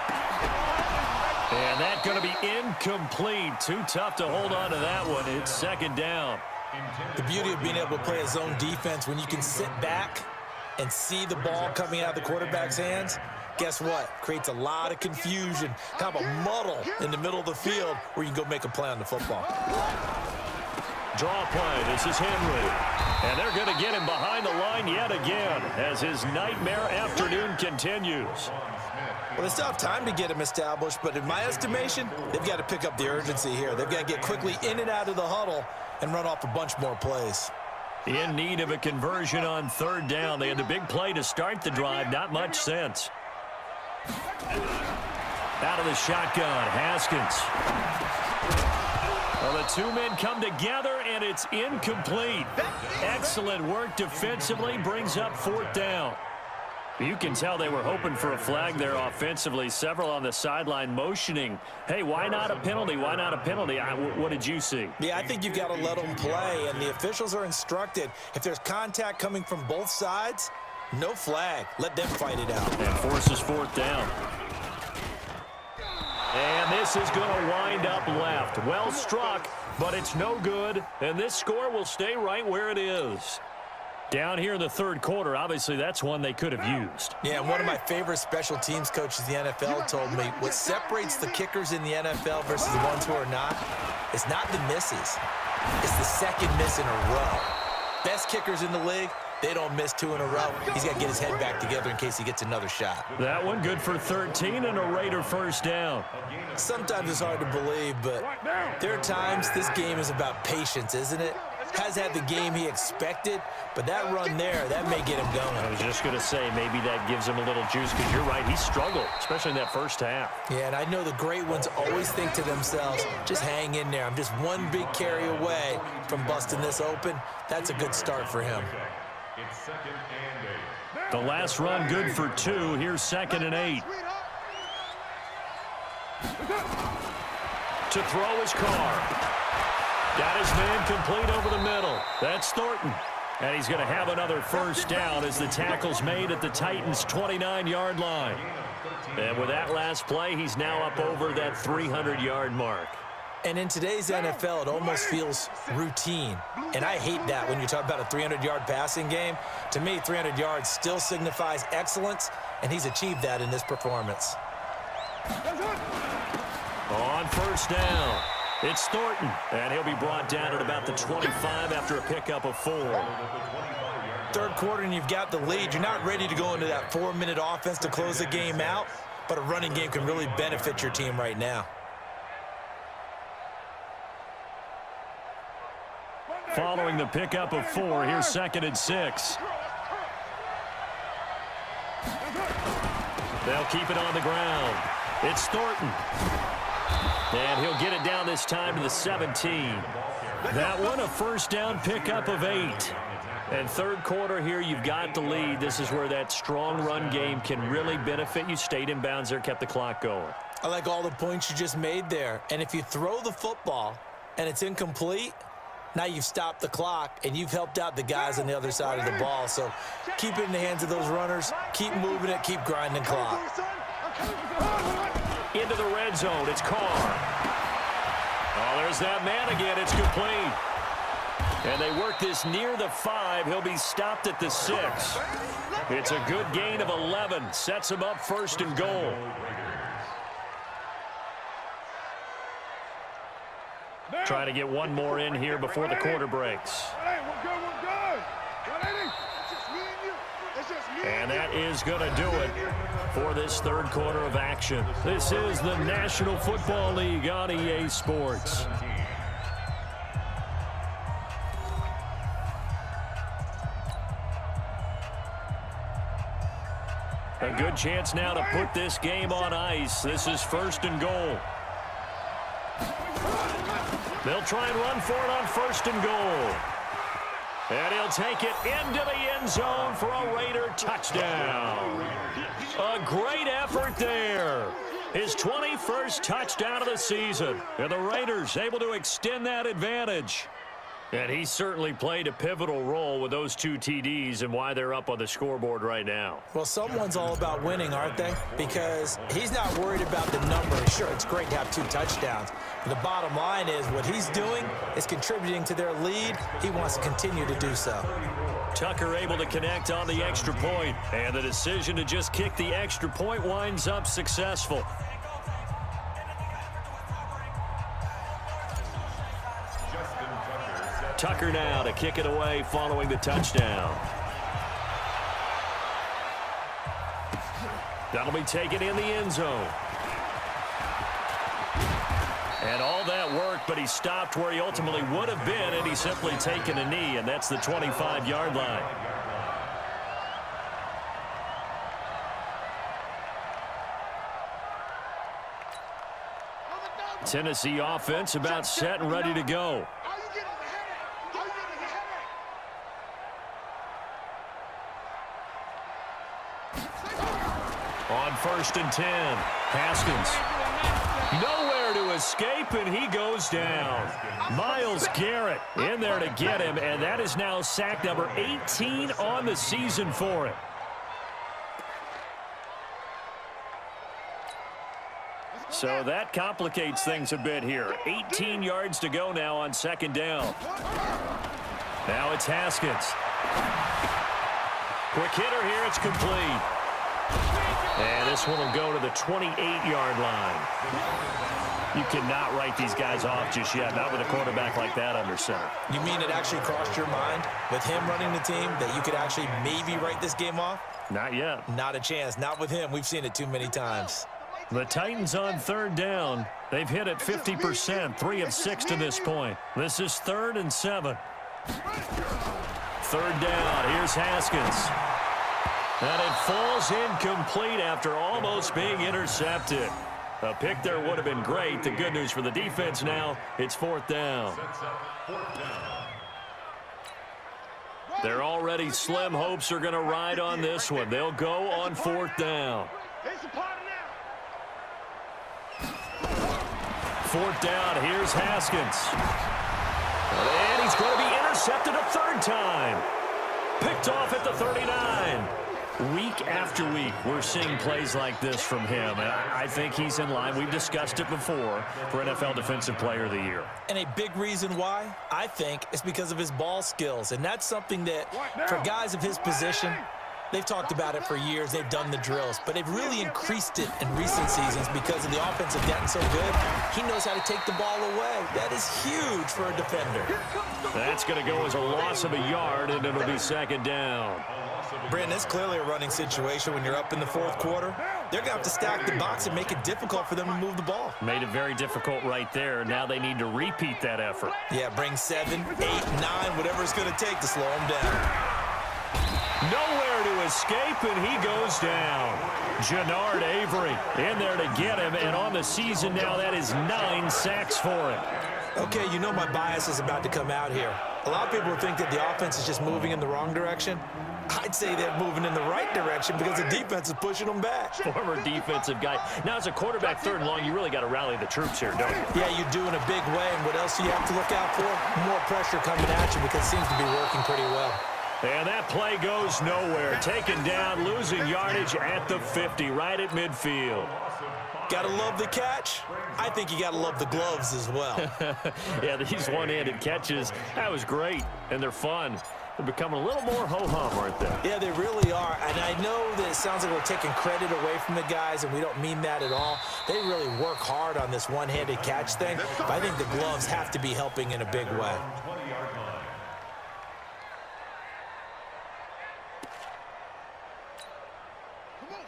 And that's going to be incomplete. Too tough to hold on to that one. It's 2nd down. The beauty of being able to play a zone defense when you can sit back and see the ball coming out of the quarterback's hands, Guess what? Creates a lot of confusion, kind of a muddle in the middle of the field where you can go make a play on the football. Draw play. This is Henry. And they're going to get him behind the line yet again as his nightmare afternoon continues. Well, they still have time to get him established, but in my estimation, they've got to pick up the urgency here. They've got to get quickly in and out of the huddle and run off a bunch more plays. In need of a conversion on third down. They had the big play to start the drive. Not much sense. Out of the shotgun, Haskins. Well, the two men come together, and it's incomplete. Excellent work defensively, brings up fourth down. You can tell they were hoping for a flag there offensively. Several on the sideline motioning, hey, why not a penalty? Why not a penalty? What did you see? Yeah, I think you've got to let them play, and the officials are instructed. If there's contact coming from both sides, no flag. Let them fight it out. And forces fourth down. And this is going to wind up left. Well struck, but it's no good. And this score will stay right where it is. Down here in the third quarter, obviously that's one they could have used. Yeah, and one of my favorite special teams coaches in the NFL told me what separates the kickers in the NFL versus the ones who are not, it's not the misses. It's the second miss in a row. Best kickers in the league, they don't miss two in a row. He's got to get his head back together in case he gets another shot. That one good for 13 and a Raider first down. Sometimes it's hard to believe, but there are times this game is about patience, isn't it? Has had the game he expected, but that run there, that may get him going. I was just going to say, maybe that gives him a little juice, because you're right, he struggled, especially in that first half. Yeah, and I know the great ones always think to themselves, just hang in there. I'm just one big carry away from busting this open. That's a good start for him. It's 2nd and 8. The last run good for 2. Here's 2nd and 8. To throw his car. Got his man complete over the middle. That's Thornton. And he's going to have another first down as the tackle's made at the Titans' 29-yard line. And with that last play, he's now up over that 300-yard mark. And in today's NFL, it almost feels routine. And I hate that when you talk about a 300-yard passing game. To me, 300 yards still signifies excellence, and he's achieved that in this performance. On first down, it's Thornton, and he'll be brought down at about the 25 after a pickup of 4. Third quarter, and you've got the lead. You're not ready to go into that 4-minute offense to close the game out, but a running game can really benefit your team right now. Following the pickup of 4, here's 2nd and 6. They'll keep it on the ground. It's Thornton. And he'll get it down this time to the 17. That one, a first down pickup of 8. And third quarter here, you've got the lead. This is where that strong run game can really benefit you. Stayed in bounds there, kept the clock going. I like all the points you just made there. And if you throw the football and it's incomplete, now you've stopped the clock, and you've helped out the guys on the other side of the ball. So keep it in the hands of those runners. Keep moving it. Keep grinding clock. Into the red zone. It's Carr. Oh, there's that man again. It's complete. And they work this near the 5. He'll be stopped at the 6. It's a good gain of 11. Sets him up 1st and goal. Trying to get one more in here before the quarter breaks. And that is going to do it for this third quarter of action. This is the National Football League on EA Sports. A good chance now to put this game on ice. This is 1st and goal. They'll try and run for it on 1st and goal. And he'll take it into the end zone for a Raider touchdown. A great effort there. His 21st touchdown of the season. And the Raiders able to extend that advantage. And he certainly played a pivotal role with those 2 TDs and why they're up on the scoreboard right now. Well, someone's all about winning, aren't they? Because he's not worried about the number. Sure, it's great to have 2 touchdowns. But the bottom line is what he's doing is contributing to their lead. He wants to continue to do so. Tucker able to connect on the extra point, and the decision to just kick the extra point winds up successful. Tucker now to kick it away following the touchdown. That'll be taken in the end zone. And all that work, but he stopped where he ultimately would have been, and he's simply taken a knee, and that's the 25-yard line. Tennessee offense about set and ready to go. On 1st and 10, Haskins. Nowhere to escape, and he goes down. Myles Garrett in there to get him, and that is now sack number 18 on the season for him. So that complicates things a bit here. 18 yards to go now on 2nd down. Now it's Haskins. Quick hitter here, it's complete. And this one will go to the 28-yard line. You cannot write these guys off just yet, not with a quarterback like that under center. You mean it actually crossed your mind with him running the team that you could actually maybe write this game off? Not yet. Not a chance. Not with him. We've seen it too many times. The Titans on 3rd down. They've hit it 50%, 3 of 6 to this point. This is 3rd and 7. 3rd down. Here's Haskins. And it falls incomplete after almost being intercepted. A pick there would have been great. The good news for the defense now, it's 4th down. Their already slim hopes are going to ride on this one. They'll go on 4th down. 4th down, here's Haskins. And he's going to be intercepted a 3rd time. Picked off at the 39. Week after week, we're seeing plays like this from him. And I think he's in line. We've discussed it before for NFL Defensive Player of the Year. And a big reason why, I think, is because of his ball skills. And that's something that, for guys of his position, they've talked about it for years. They've done the drills. But they've really increased it in recent seasons because of the offensive getting so good. He knows how to take the ball away. That is huge for a defender. That's going to go as a loss of a yard, and it'll be 2nd down. Brandon, it's clearly a running situation when you're up in the 4th quarter. They're going to have to stack the box and make it difficult for them to move the ball. Made it very difficult right there. Now they need to repeat that effort. Yeah, bring 7, 8, 9, whatever it's going to take to slow him down. Nowhere to escape, and he goes down. Jannard Avery in there to get him, and on the season now, that is 9 sacks for him. Okay, you know my bias is about to come out here. A lot of people think that the offense is just moving in the wrong direction. I'd say they're moving in the right direction because the defense is pushing them back. Former defensive guy. Now, as a quarterback 3rd and long, you really got to rally the troops here, don't you? Yeah, you do in a big way. And what else do you have to look out for? More pressure coming at you because it seems to be working pretty well. And that play goes nowhere. Taken down, losing yardage at the 50, right at midfield. Gotta love the catch. I think you gotta love the gloves as well. Yeah, these one-handed catches, that was great, and they're fun. They're becoming a little more ho-hum, aren't they? Yeah, they really are. And I know that it sounds like we're taking credit away from the guys, and we don't mean that at all. They really work hard on this one-handed catch thing, but I think the gloves have to be helping in a big way.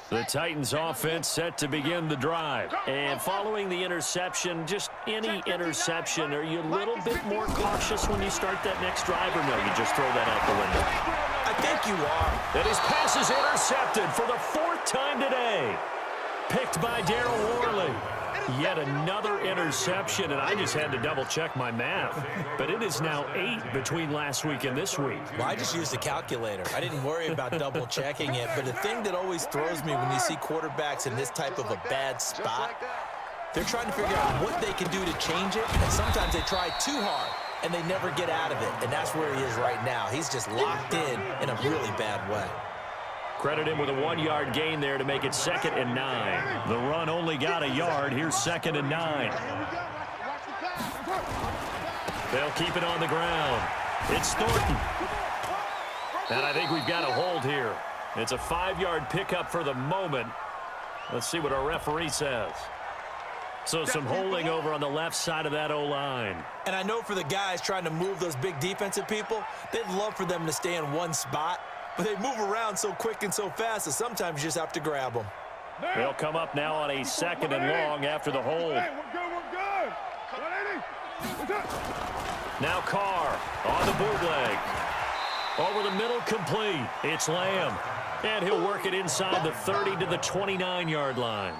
The Titans offense set to begin the drive. And following the interception, just any interception, are you a little bit more cautious when you start that next drive, or no, you just throw that out the window? I think you are. And his pass is intercepted for the 4th time today. Picked by Darryl Worley. Yet another interception, and I just had to double-check my math. But it is now 8 between last week and this week. Well, I just used a calculator. I didn't worry about double-checking it. But the thing that always throws me when you see quarterbacks in this type of a bad spot, they're trying to figure out what they can do to change it. And sometimes they try too hard, and they never get out of it. And that's where he is right now. He's just locked in a really bad way. Credit him with a 1-yard gain there to make it 2nd and 9. The run only got a yard. Here's 2nd and 9. They'll keep it on the ground. It's Thornton. And I think we've got a hold here. It's a 5-yard pickup for the moment. Let's see what our referee says. So some holding over on the left side of that O-line. And I know for the guys trying to move those big defensive people, they'd love for them to stay in one spot, but they move around so quick and so fast that sometimes you just have to grab them. They'll come up now on a 2nd and long after the hold. Hey, we're good. 180. Now Carr on the bootleg. Over the middle, complete. It's Lamb. And he'll work it inside the 30 to the 29-yard line.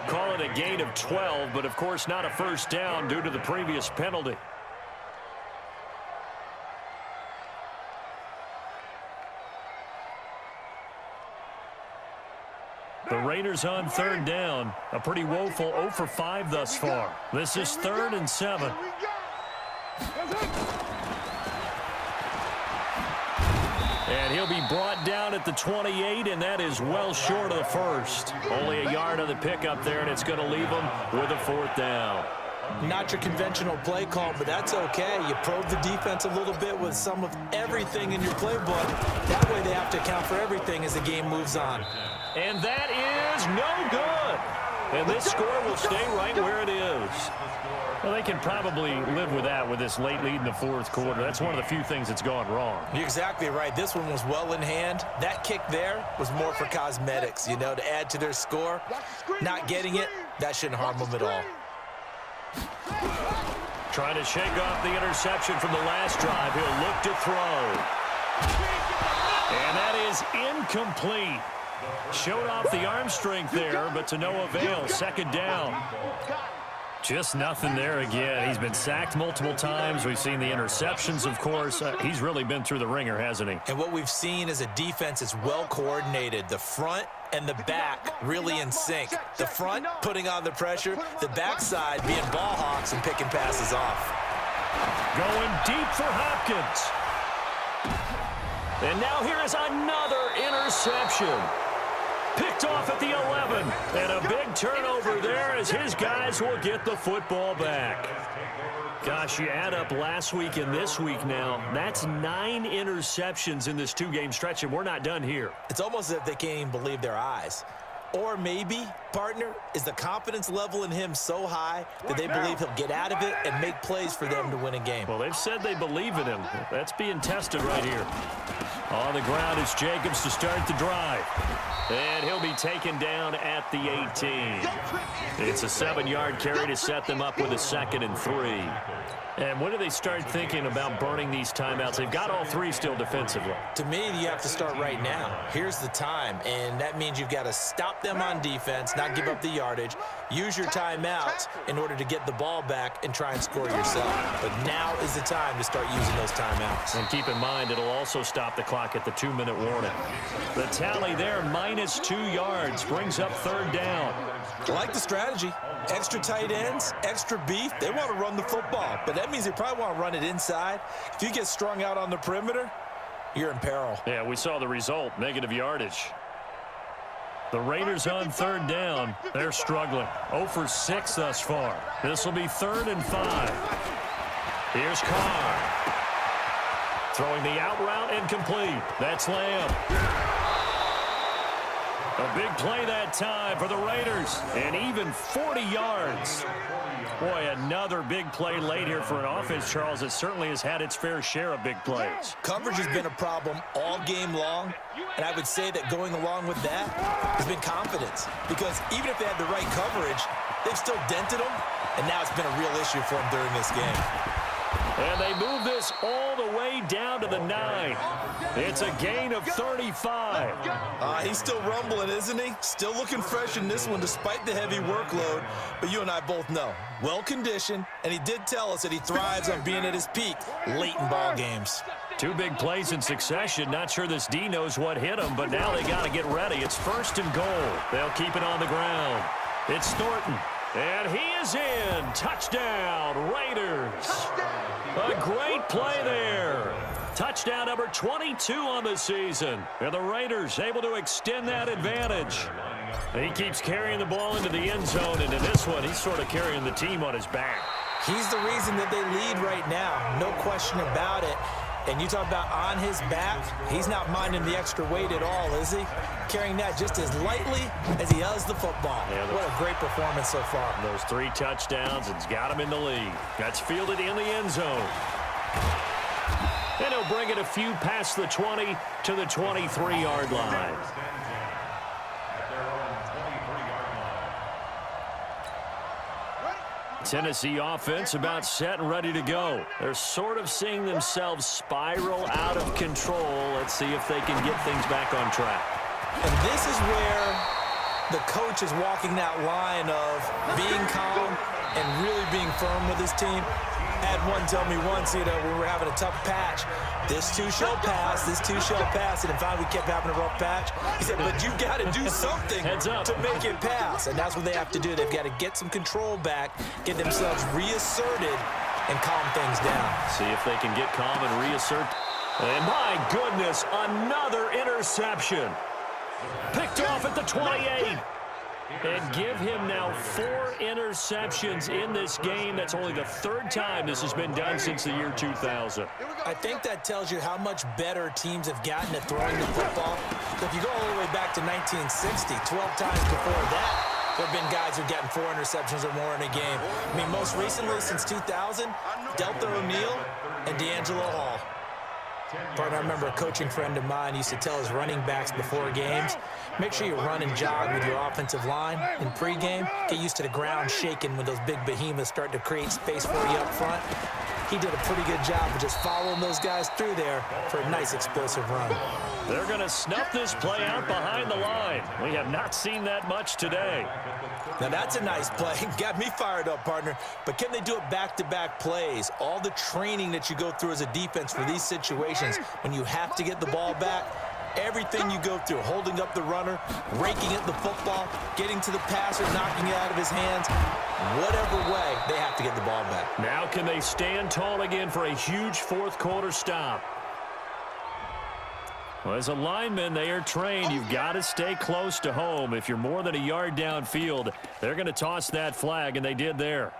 Call it a gain of 12, but of course not a first down due to the previous penalty. The Raiders on 3rd down. A pretty woeful 0 for 5 thus far. This is 3rd and 7. And he'll be brought down at the 28, and that is well short of the first. Only a yard of the pickup there, and it's going to leave him with a 4th down. Not your conventional play call, but that's okay. You probe the defense a little bit with some of everything in your playbook. That way they have to account for everything as the game moves on. And that is no good. And this score will stay right where it is. Well, they can probably live with that with this late lead in the 4th quarter. That's one of the few things that's gone wrong. You're exactly right. This one was well in hand. That kick there was more for cosmetics, you know, to add to their score. Not getting it, that shouldn't harm them at all. Trying to shake off the interception from the last drive. He'll look to throw. And that is incomplete. Showed off the arm strength there, but to no avail. 2nd down. Just nothing there again. He's been sacked multiple times. We've seen the interceptions, of course. He's really been through the ringer, hasn't he? And what we've seen is a defense that's well coordinated. The front and the back really in sync. The front putting on the pressure, the backside being ball hawks and picking passes off. Going deep for Hopkins. And now here is another interception. Picked off at the 11. And a big turnover there as his guys will get the football back. Gosh, you add up last week and this week now. That's 9 interceptions in this 2-game stretch, and we're not done here. It's almost as if they can't even believe their eyes. Or maybe, partner, is the confidence level in him so high that they believe he'll get out of it and make plays for them to win a game. Well, they've said they believe in him. That's being tested right here. On the ground, it's Jacobs to start the drive. And he'll be taken down at the 18. It's a 7-yard carry to set them up with a 2nd and 3. And when do they start thinking about burning these timeouts? They've got all 3 still defensively. To me, you have to start right now. Here's the time, and that means you've got to stop them on defense, not give up the yardage, use your timeouts in order to get the ball back and try and score yourself. But now is the time to start using those timeouts. And keep in mind, it'll also stop the clock at the 2-minute warning. The tally there, -2 yards, brings up 3rd down. I like the strategy. Extra tight ends, extra beef. They want to run the football, but that means they probably want to run it inside. If you get strung out on the perimeter, you're in peril. Yeah, we saw the result, negative yardage. The Raiders on 3rd down. They're struggling. 0 for 6 thus far. This will be 3rd and 5. Here's Carr. Throwing the out route incomplete. That's Lamb. A big play that time for the Raiders, and even 40 yards. Boy, another big play late here for an offense, Charles, that certainly has had its fair share of big plays. Coverage has been a problem all game long, and I would say that going along with that has been confidence, because even if they had the right coverage, they've still dented them, and now it's been a real issue for them during this game. And they move this all the way down to the 9. It's a gain of 35. He's still rumbling, isn't he? Still looking fresh in this one despite the heavy workload. But you and I both know, well-conditioned, and he did tell us that he thrives on being at his peak late in ball games. 2 big plays in succession. Not sure this D knows what hit him, but now they got to get ready. It's 1st and goal. They'll keep it on the ground. It's Thornton. And he is in. Touchdown, Raiders. A great play there. Touchdown number 22 on the season. And the Raiders able to extend that advantage. And he keeps carrying the ball into the end zone. And in this one, he's sort of carrying the team on his back. He's the reason that they lead right now. No question about it. And you talk about on his back, he's not minding the extra weight at all, is he? Carrying that just as lightly as he does the football. Yeah, what a great performance so far. Those 3 touchdowns, it's got him in the lead. That's fielded in the end zone. And he'll bring it a few past the 20 to the 23-yard line. Tennessee offense about set and ready to go. They're sort of seeing themselves spiral out of control. Let's see if they can get things back on track. And this is where the coach is walking that line of being calm and really being firm with his team. I had one tell me once, when we were having a tough patch, this too shall pass, this too shall pass. And finally we kept having a rough patch. He said, but you got to do something to make it pass. And that's what they have to do. They've got to get some control back, get themselves reasserted, and calm things down. See if they can get calm and reassert. And my goodness, another interception. Picked off at the 28. And give him now 4 interceptions in this game. That's only the 3rd time this has been done since the year 2000. I think that tells you how much better teams have gotten at throwing the football. If you go all the way back to 1960, 12 times before that, there have been guys who've gotten 4 interceptions or more in a game. I mean, most recently, since 2000, Delta O'Neal and D'Angelo Hall. Partner, I remember a coaching friend of mine used to tell his running backs before games, make sure you run and jog with your offensive line in pregame. Get used to the ground shaking when those big behemoths start to create space for you up front. He did a pretty good job of just following those guys through there for a nice explosive run. They're going to snuff this play out behind the line. We have not seen that much today. Now that's a nice play. Got me fired up, partner. But can they do it back-to-back plays? All the training that you go through as a defense for these situations, when you have to get the ball back, everything you go through, holding up the runner, raking at the football, getting to the passer, knocking it out of his hands, whatever way, they have to get the ball back. Now can they stand tall again for a huge 4th quarter stop? Well, as a lineman, they are trained. You've got to stay close to home. If you're more than a yard downfield, they're going to toss that flag, and they did there.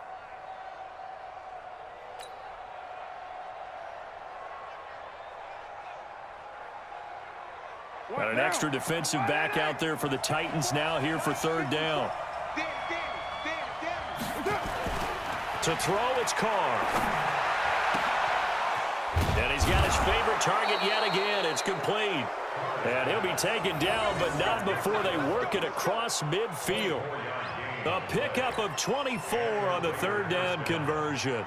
Got an extra defensive back out there for the Titans now here for 3rd down. To throw, it's Carr. And he's got his favorite target yet again. It's complete. And he'll be taken down, but not before they work it across midfield. A pickup of 24 on the 3rd down conversion.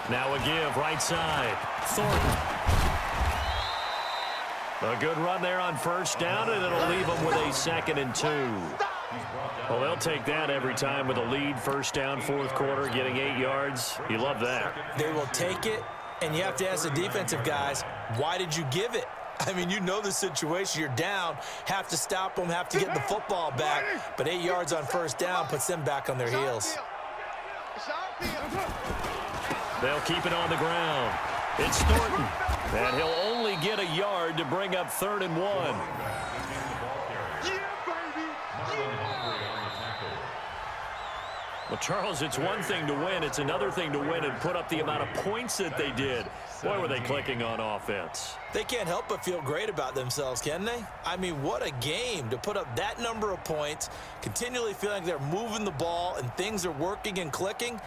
Now a give right side. Thornton. A good run there on 1st down, and it'll leave them with a 2nd and 2. Well, they'll take that every time with a lead. 1st down, 4th quarter, getting 8 yards. You love that. They will take it, and you have to ask the defensive guys, why did you give it? I mean, you know the situation. You're down, have to stop them, have to get the football back. But 8 yards on 1st down puts them back on their heels. They'll keep it on the ground. It's Thornton. And he'll only get a yard to bring up 3rd and 1. Well, Charles, it's one thing to win. It's another thing to win and put up the amount of points that they did. Boy, were they clicking on offense. They can't help but feel great about themselves, can they? I mean, what a game to put up that number of points, continually feeling like they're moving the ball and things are working and clicking.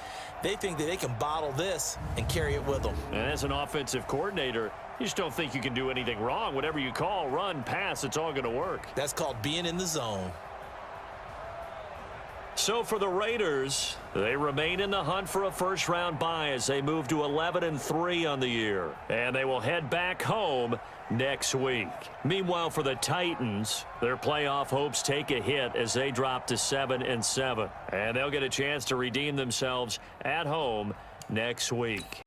They think that they can bottle this and carry it with them. And as an offensive coordinator, you just don't think you can do anything wrong. Whatever you call, run, pass, it's all going to work. That's called being in the zone. So for the Raiders, they remain in the hunt for a first-round bye as they move to 11-3 on the year. And they will head back home next week. Meanwhile, for the Titans, their playoff hopes take a hit as they drop to 7-7. And they'll get a chance to redeem themselves at home next week.